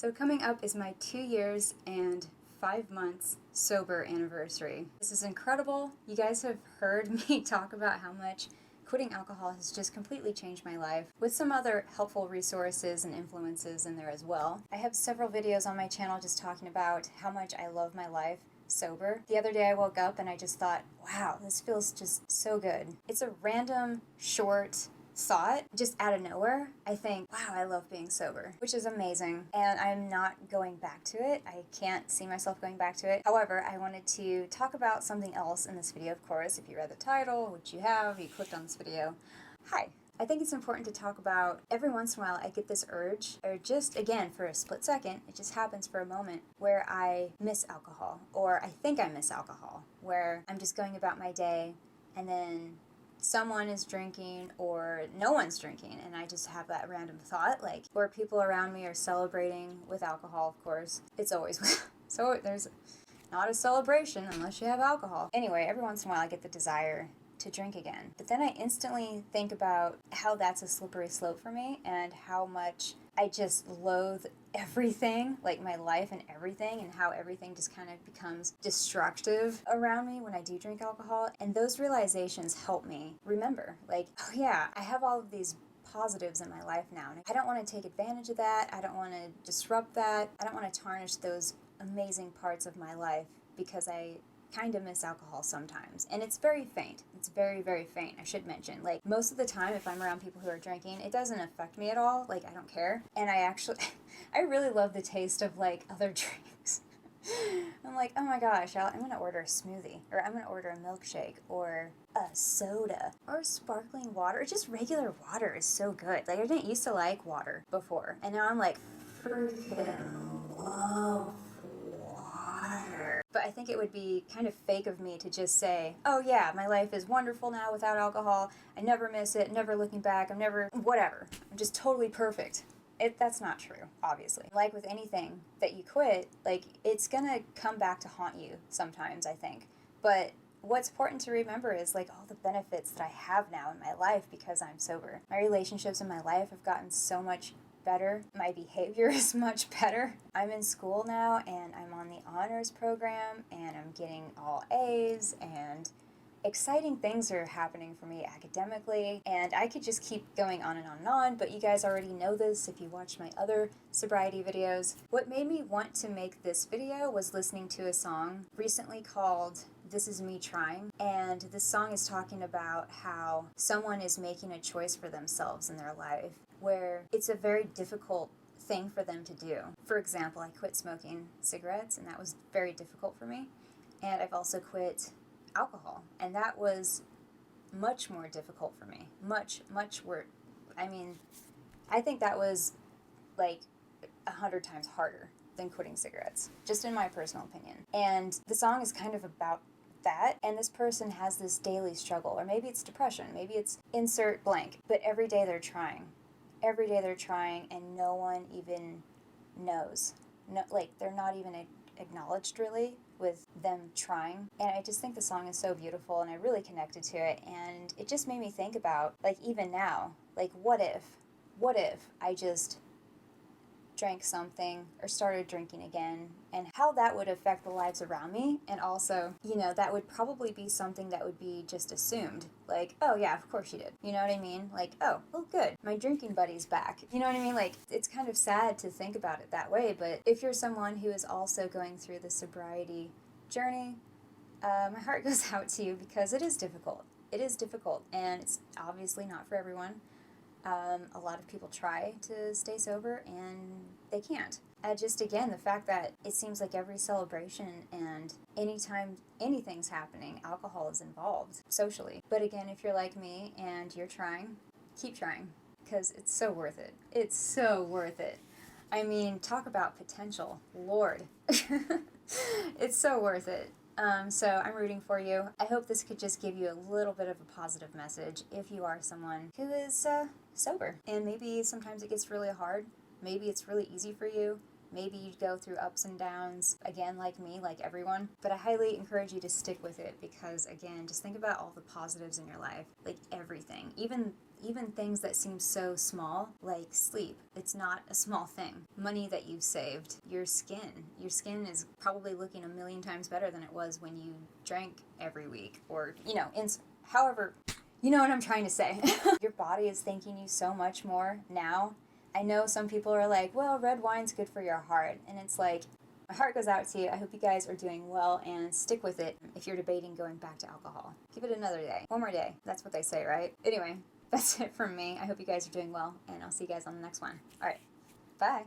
So coming up is my 2 years and 5 months sober anniversary. This is incredible. You guys have heard me talk about how much quitting alcohol has just completely changed my life, with some other helpful resources and influences in there as well. I have several videos on my channel just talking about how much I love my life sober. The other day I woke up and I just thought, wow, this feels just so good. It's a random, short thought, just out of nowhere. I think, wow, I love being sober, which is amazing, and I'm not going back to it. I can't see myself going back to it. However, I wanted to talk about something else in this video, of course. If you read the title, which you have, you clicked on this video. Hi. I think it's important to talk about, every once in a while I get this urge, or just, again, for a split second, it just happens for a moment, where I miss alcohol, or I think I miss alcohol, where I'm just going about my day, and then someone is drinking or no one's drinking, and I just have that random thought, like, or people around me are celebrating with alcohol, of course. It's always so there's not a celebration unless you have alcohol. Anyway, every once in a while I get the desire to drink again, but then I instantly think about how that's a slippery slope for me, and how much I just loathe everything, like my life and everything, and how everything just kind of becomes destructive around me when I do drink alcohol. And those realizations help me remember, like, oh yeah, I have all of these positives in my life now, and I don't want to take advantage of that. I don't want to disrupt that. I don't want to tarnish those amazing parts of my life because I kind of miss alcohol sometimes. And it's very faint. It's very, very faint, I should mention. Like, most of the time, if I'm around people who are drinking, it doesn't affect me at all. Like, I don't care. And I actually, I really love the taste of, like, other drinks. I'm like, oh my gosh, I'm gonna order a smoothie, or I'm gonna order a milkshake, or a soda, or sparkling water, or just regular water is so good. Like, I didn't used to like water before, and now I'm like, freaking love water. But I think it would be kind of fake of me to just say, oh yeah, my life is wonderful now without alcohol, I never miss it, never looking back, I'm never, whatever, I'm just totally perfect. That's not true, obviously. Like with anything that you quit, like, it's gonna come back to haunt you sometimes, I think. But what's important to remember is, like, all the benefits that I have now in my life because I'm sober. My relationships in my life have gotten so much better. My behavior is much better. I'm in school now, and I'm on the honors program, and I'm getting all A's, and exciting things are happening for me academically, and I could just keep going on and on and on, but you guys already know this if you watched my other sobriety videos. What made me want to make this video was listening to a song recently called This Is Me Trying, and this song is talking about how someone is making a choice for themselves in their life, where it's a very difficult thing for them to do. For example, I quit smoking cigarettes, and that was very difficult for me, and I've also quit alcohol, and that was much more difficult for me. Much worse. I mean, I think that was like 100 times harder than quitting cigarettes, just in my personal opinion. And the song is kind of about that, and this person has this daily struggle, or maybe it's depression, maybe it's insert blank, but every day they're trying. Every day they're trying, and no one even knows. No, like, they're not even acknowledged really with them trying. And I just think the song is so beautiful, and I really connected to it, and it just made me think about, like, even now, like, what if I just drank something or started drinking again, and how that would affect the lives around me. And also, you know, that would probably be something that would be just assumed, like, oh yeah, of course you did, you know what I mean? Like, oh, well, good, my drinking buddy's back, you know what I mean? Like, it's kind of sad to think about it that way, but if you're someone who is also going through the sobriety journey, my heart goes out to you, because it is difficult, and it's obviously not for everyone. A lot of people try to stay sober, and they can't. Just, again, the fact that it seems like every celebration and anytime anything's happening, alcohol is involved socially. But again, if you're like me and you're trying, keep trying, because it's so worth it. It's so worth it. I mean, talk about potential. Lord. It's so worth it. So I'm rooting for you. I hope this could just give you a little bit of a positive message if you are someone who is sober. And maybe sometimes it gets really hard. Maybe it's really easy for you. Maybe you go through ups and downs, again, like me, like everyone. But I highly encourage you to stick with it because, again, just think about all the positives in your life. Like, everything. Even even things that seem so small, like sleep. It's not a small thing. Money that you've saved, your skin. Your skin is probably looking a million times better than it was when you drank every week, or, however, you know what I'm trying to say. Your body is thanking you so much more now. I know some people are like, well, red wine's good for your heart. And it's like, my heart goes out to you. I hope you guys are doing well, and stick with it if you're debating going back to alcohol. Give it another day. One more day. That's what they say, right? Anyway, that's it from me. I hope you guys are doing well, and I'll see you guys on the next one. All right. Bye.